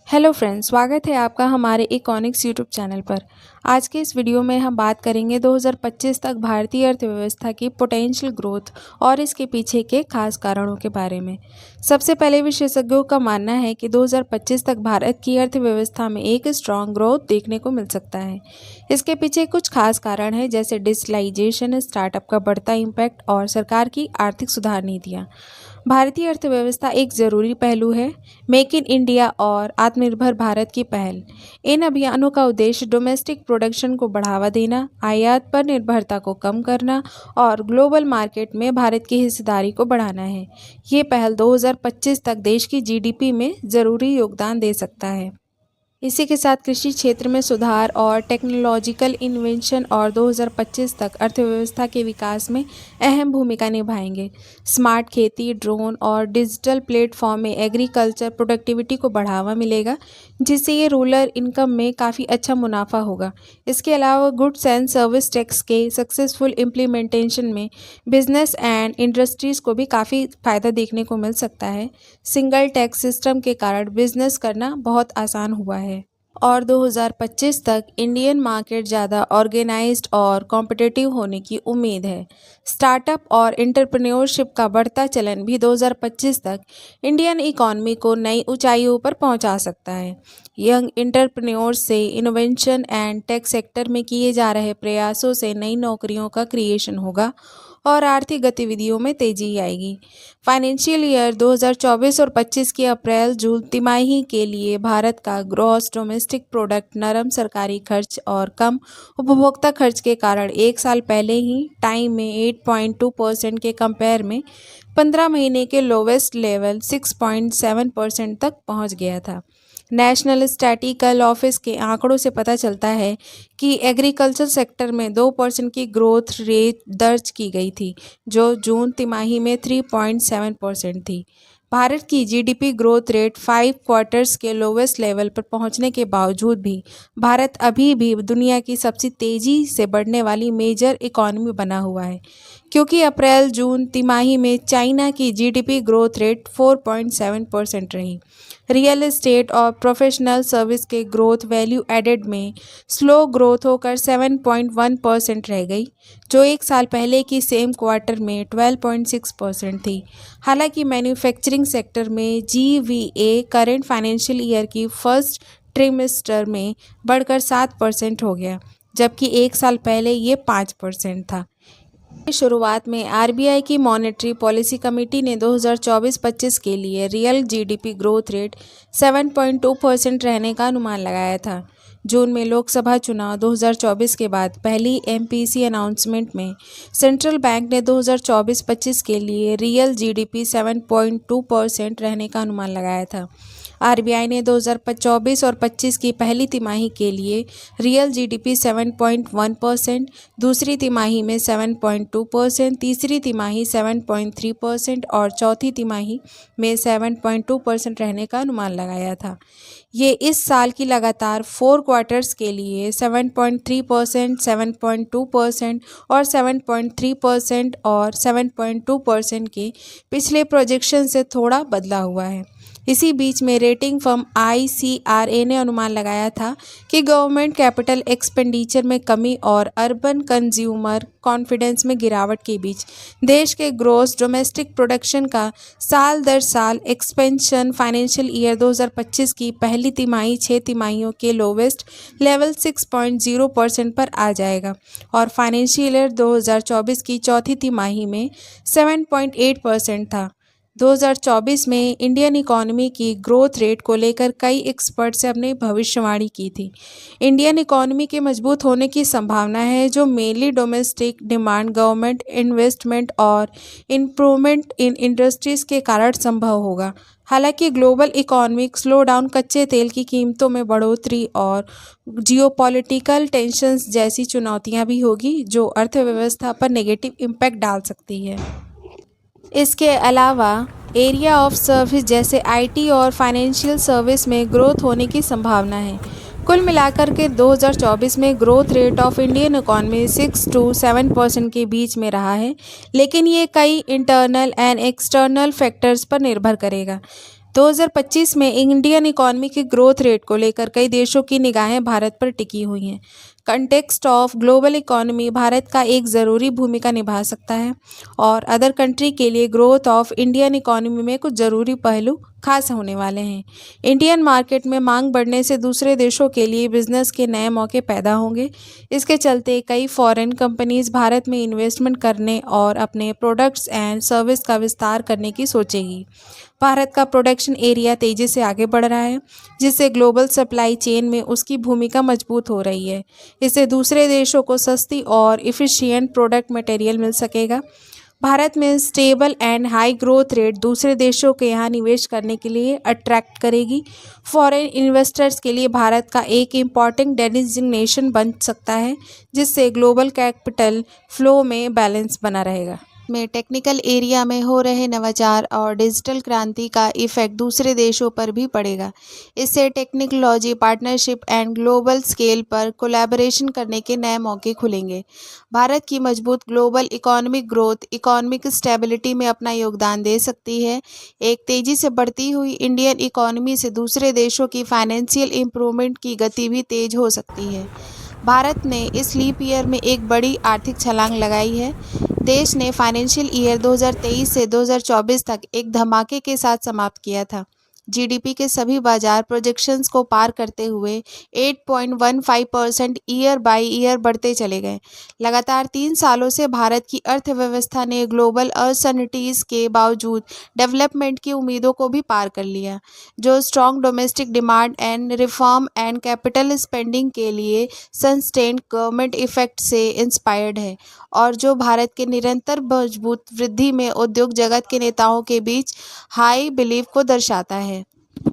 Hello friends, स्वागत है आपका हमारे इकोनॉमिक्स यूट्यूब चैनल पर। आज के इस वीडियो में हम बात करेंगे 2025 तक भारतीय अर्थव्यवस्था की पोटेंशियल ग्रोथ और इसके पीछे के खास कारणों के बारे में। सबसे पहले विशेषज्ञों का मानना है कि 2025 तक भारत की अर्थव्यवस्था में एक स्ट्रॉन्ग ग्रोथ देखने को मिल सकता है। इसके पीछे कुछ खास कारण हैं, जैसे डिजिटलाइजेशन, स्टार्टअप का बढ़ता इम्पैक्ट और सरकार की आर्थिक सुधार नीतियाँ। भारतीय अर्थव्यवस्था एक ज़रूरी पहलू है। मेक इन इंडिया और आत्मनिर्भर भारत की पहल। इन अभियानों का उद्देश्य डोमेस्टिक प्रोडक्शन को बढ़ावा देना, आयात पर निर्भरता को कम करना और ग्लोबल मार्केट में भारत की हिस्सेदारी को बढ़ाना है। ये पहल 2025 तक देश की जीडीपी में ज़रूरी योगदान दे सकता है। इसी के साथ कृषि क्षेत्र में सुधार और टेक्नोलॉजिकल इन्वेंशन और 2025 तक अर्थव्यवस्था के विकास में अहम भूमिका निभाएंगे। स्मार्ट खेती, ड्रोन और डिजिटल प्लेटफॉर्म में एग्रीकल्चर प्रोडक्टिविटी को बढ़ावा मिलेगा, जिससे ये रूरल इनकम में काफ़ी अच्छा मुनाफा होगा। इसके अलावा गुड्स एंड सर्विस टैक्स के सक्सेसफुल इम्प्लीमेंटेशन में बिजनेस एंड इंडस्ट्रीज़ को भी काफ़ी फ़ायदा देखने को मिल सकता है। सिंगल टैक्स सिस्टम के कारण बिजनेस करना बहुत आसान हुआ है और 2025 तक इंडियन मार्केट ज़्यादा ऑर्गेनाइज्ड और कॉम्पिटिटिव होने की उम्मीद है। स्टार्टअप और एंटरप्रेन्योरशिप का बढ़ता चलन भी 2025 तक इंडियन इकॉनमी को नई ऊंचाइयों पर पहुंचा सकता है। यंग एंटरप्रेन्योर्स से इनोवेशन एंड टेक सेक्टर में किए जा रहे प्रयासों से नई नौकरियों का क्रिएशन होगा और आर्थिक गतिविधियों में तेजी आएगी। फाइनेंशियल ईयर 2024 और 25 की अप्रैल-जून तिमाही के लिए भारत का ग्रॉस डोमेस्टिक प्रोडक्ट नरम सरकारी खर्च और कम उपभोक्ता खर्च के कारण एक साल पहले ही टाइम में 8.2% के कंपेयर में 15 महीने के लोवेस्ट लेवल 6.7% तक पहुंच गया था। नेशनल स्टैटिस्टिकल ऑफिस के आंकड़ों से पता चलता है कि एग्रीकल्चर सेक्टर में 2% की ग्रोथ रेट दर्ज की गई थी, जो जून तिमाही में 3.7% थी। भारत की जीडीपी ग्रोथ रेट 5 क्वार्टर्स के लोवेस्ट लेवल पर पहुंचने के बावजूद भी भारत अभी भी दुनिया की सबसे तेज़ी से बढ़ने वाली मेजर इकॉनमी बना हुआ है, क्योंकि अप्रैल-जून तिमाही में चाइना की जीडीपी ग्रोथ रेट 4.7% रही। रियल एस्टेट और प्रोफेशनल सर्विस के ग्रोथ वैल्यू एडेड में स्लो ग्रोथ होकर 7.1% रह गई, जो एक साल पहले की सेम क्वार्टर में 12.6% थी। हालांकि मैन्युफैक्चरिंग सेक्टर में जीवीए करंट फाइनेंशियल ईयर की फर्स्ट ट्रिमेस्टर में बढ़कर 7% हो गया, जबकि एक साल पहले ये 5% था। शुरुआत में आरबीआई की मॉनेटरी पॉलिसी कमेटी ने 2024-25 के लिए रियल जीडीपी ग्रोथ रेट 7.2% रहने का अनुमान लगाया था। जून में लोकसभा चुनाव 2024 के बाद पहली एमपीसी अनाउंसमेंट में सेंट्रल बैंक ने 2024-25 के लिए रियल जीडीपी 7.2% रहने का अनुमान लगाया था। आरबीआई ने 2024 और 25 की पहली तिमाही के लिए रियल जीडीपी 7.1%, दूसरी तिमाही में 7.2%, तीसरी तिमाही 7.3% और चौथी तिमाही में 7.2% रहने का अनुमान लगाया था। ये इस साल की लगातार 4 क्वार्टर्स के लिए 7.3%, 7.2% और 7.3% और 7.2% के पिछले प्रोजेक्शन से थोड़ा बदला हुआ है। इसी बीच में रेटिंग फर्म आईसीआरए ने अनुमान लगाया था कि गवर्नमेंट कैपिटल एक्सपेंडिचर में कमी और अर्बन कंज्यूमर कॉन्फिडेंस में गिरावट के बीच देश के ग्रॉस डोमेस्टिक प्रोडक्शन का साल दर साल एक्सपेंशन फाइनेंशियल ईयर 2025 की पहली तिमाही 6 तिमाहियों के लोवेस्ट लेवल 6.0% पर आ जाएगा और फाइनेंशियल ईयर 2024 की चौथी तिमाही में 7.8% था। 2024 में इंडियन इकॉनमी की ग्रोथ रेट को लेकर कई एक्सपर्ट्स ने अपनी भविष्यवाणी की थी। इंडियन इकॉनमी के मजबूत होने की संभावना है, जो mainly domestic demand, government investment और इम्प्रूवमेंट इन इंडस्ट्रीज़ के कारण संभव होगा। हालांकि ग्लोबल इकोनॉमिक स्लोडाउन, कच्चे तेल की कीमतों में बढ़ोतरी और जियोपॉलिटिकल टेंशन्स जैसी चुनौतियां भी होगी, जो अर्थव्यवस्था पर नेगेटिव इम्पैक्ट डाल सकती है। इसके अलावा एरिया ऑफ सर्विस जैसे आईटी और फाइनेंशियल सर्विस में ग्रोथ होने की संभावना है। कुल मिलाकर के 2024 में growth rate of Indian economy 6 to 7% के बीच में रहा है, लेकिन ये कई इंटरनल एंड एक्सटर्नल फैक्टर्स पर निर्भर करेगा। 2025 में इंडियन इकॉनमी की ग्रोथ रेट को लेकर कई देशों की निगाहें भारत पर टिकी हुई हैं। Context of global economy Bharat का एक ज़रूरी भूमिका निभा सकता है और अदर कंट्री के लिए ग्रोथ ऑफ इंडियन इकॉनमी में कुछ ज़रूरी पहलू खास होने वाले हैं। इंडियन मार्केट में मांग बढ़ने से दूसरे देशों के लिए बिजनेस के नए मौके पैदा होंगे। इसके चलते कई फॉरेन कंपनीज भारत में इन्वेस्टमेंट करने और अपने प्रोडक्ट्स एंड सर्विस का विस्तार करने की सोचेगी। भारत का प्रोडक्शन एरिया तेज़ी से आगे बढ़ रहा है, जिससे ग्लोबल सप्लाई चेन में उसकी भूमिका मजबूत हो रही है। इससे दूसरे देशों को सस्ती और इफ़िशिएंट प्रोडक्ट मटेरियल मिल सकेगा। भारत में stable and high growth rate दूसरे देशों के यहाँ निवेश करने के लिए अट्रैक्ट करेगी। फॉरेन इन्वेस्टर्स के लिए भारत का एक इम्पॉर्टेंट डेस्टिनेशन बन सकता है, जिससे ग्लोबल कैपिटल फ्लो में बैलेंस बना रहेगा। में टेक्निकल एरिया में हो रहे नवाचार और डिजिटल क्रांति का इफेक्ट दूसरे देशों पर भी पड़ेगा। इससे technology partnership and global scale पर कोलैबोरेशन करने के नए मौके खुलेंगे। भारत की मजबूत global economic growth economic stability में अपना योगदान दे सकती है। एक तेज़ी से बढ़ती हुई इंडियन इकोनॉमी से दूसरे देशों की फाइनेंशियल इम्प्रूवमेंट की गति भी तेज हो सकती है। भारत ने इस लीप ईयर में एक बड़ी आर्थिक छलांग लगाई है। देश ने फाइनेंशियल ईयर 2023 से 2024 तक एक धमाके के साथ समाप्त किया था। जीडीपी के सभी बाजार प्रोजेक्शंस को पार करते हुए 8.15% ईयर बाय ईयर बढ़ते चले गए। लगातार 3 सालों से भारत की अर्थव्यवस्था ने ग्लोबल अनसर्टेनिटीज़ के बावजूद डेवलपमेंट की उम्मीदों को भी पार कर लिया, जो strong domestic demand and reform and capital spending के लिए सस्टेन्ड गवर्नमेंट इफेक्ट से इंस्पायर्ड है और जो भारत के निरंतर मजबूत वृद्धि में उद्योग जगत के नेताओं के बीच हाई बिलीव को दर्शाता है।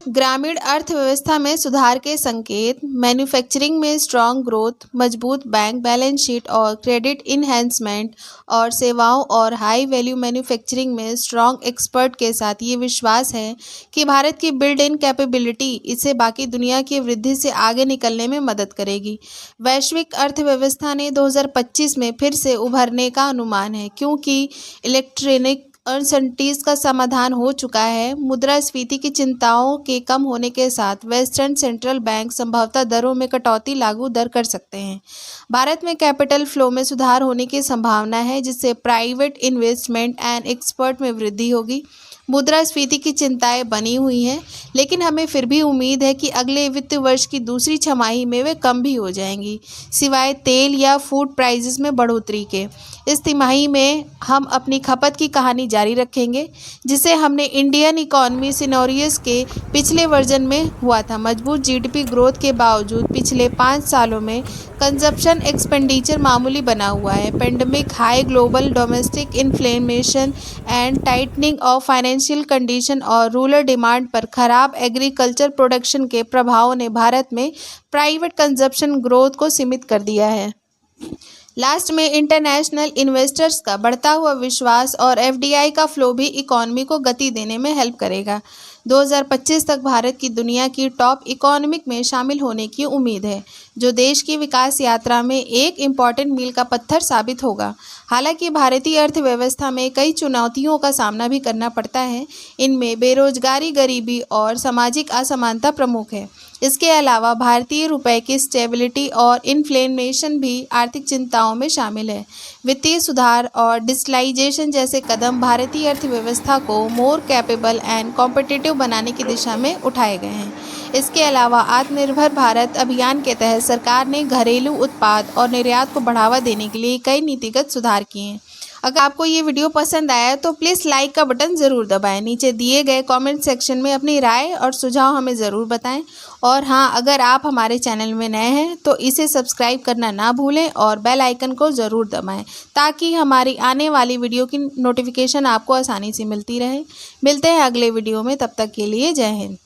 ग्रामीण अर्थव्यवस्था में सुधार के संकेत, मैन्युफैक्चरिंग में स्ट्रॉन्ग ग्रोथ, मजबूत बैंक बैलेंस शीट और क्रेडिट इन्हेंसमेंट और सेवाओं और हाई वैल्यू मैन्युफैक्चरिंग में स्ट्रॉन्ग एक्सपर्ट के साथ ये विश्वास है कि भारत की बिल्ड इन कैपेबिलिटी इसे बाकी दुनिया की वृद्धि से आगे निकलने में मदद करेगी। वैश्विक अर्थव्यवस्था ने 2025 में फिर से उभरने का अनुमान है, क्योंकि इलेक्ट्रॉनिक अनसर्टेनिटीज़ का समाधान हो चुका है। मुद्रास्फीति की चिंताओं के कम होने के साथ वेस्टर्न सेंट्रल बैंक संभवतः दरों में कटौती लागू दर कर सकते हैं। भारत में कैपिटल फ्लो में सुधार होने की संभावना है, जिससे प्राइवेट इन्वेस्टमेंट एंड एक्सपोर्ट में वृद्धि होगी। मुद्रास्फीति की चिंताएं बनी हुई हैं, लेकिन हमें फिर भी उम्मीद है कि अगले वित्त वर्ष की दूसरी छमाही में वे कम भी हो जाएंगी, सिवाय तेल या फूड प्राइसेस में बढ़ोतरी के। इस तिमाही में हम अपनी खपत की कहानी जारी रखेंगे, जिसे हमने इंडियन इकॉनमी सिनेरियोस के पिछले वर्जन में हुआ था। मजबूत जीडीपी ग्रोथ के बावजूद पिछले 5 सालों में कंजप्शन एक्सपेंडिचर मामूली बना हुआ है। Pandemic, high global domestic inflation and tightening of financial condition और रूरल डिमांड पर खराब एग्रीकल्चर प्रोडक्शन के प्रभावों ने भारत में प्राइवेट कंजप्शन ग्रोथ को सीमित कर दिया है। लास्ट में इंटरनेशनल इन्वेस्टर्स का बढ़ता हुआ विश्वास और एफडीआई का फ्लो भी इकॉनमी को गति देने में हेल्प करेगा। 2025 तक भारत की दुनिया की टॉप इकोनॉमिक में शामिल होने की उम्मीद है, जो देश की विकास यात्रा में एक इम्पॉर्टेंट मील का पत्थर साबित होगा। हालांकि भारतीय अर्थव्यवस्था में कई चुनौतियों का सामना भी करना पड़ता है। इनमें बेरोजगारी, गरीबी और सामाजिक असमानता प्रमुख है। इसके अलावा भारतीय रुपए की स्टेबिलिटी और इन्फ्लेशन भी आर्थिक चिंताओं में शामिल है। वित्तीय सुधार और डिजिटलाइजेशन जैसे कदम भारतीय अर्थव्यवस्था को मोर कैपेबल एंड कॉम्पिटिटिव बनाने की दिशा में उठाए गए हैं। इसके अलावा आत्मनिर्भर भारत अभियान के तहत सरकार ने घरेलू उत्पाद और निर्यात को बढ़ावा देने के लिए कई नीतिगत सुधार किए हैं। अगर आपको ये वीडियो पसंद आया तो प्लीज़ लाइक का बटन ज़रूर दबाएं। नीचे दिए गए कमेंट सेक्शन में अपनी राय और सुझाव हमें ज़रूर बताएं। और हाँ, अगर आप हमारे चैनल में नए हैं तो इसे सब्सक्राइब करना ना भूलें और बेल आइकन को ज़रूर दबाएं, ताकि हमारी आने वाली वीडियो की नोटिफिकेशन आपको आसानी से मिलती रहे। मिलते हैं अगले वीडियो में, तब तक के लिए जय हिंद।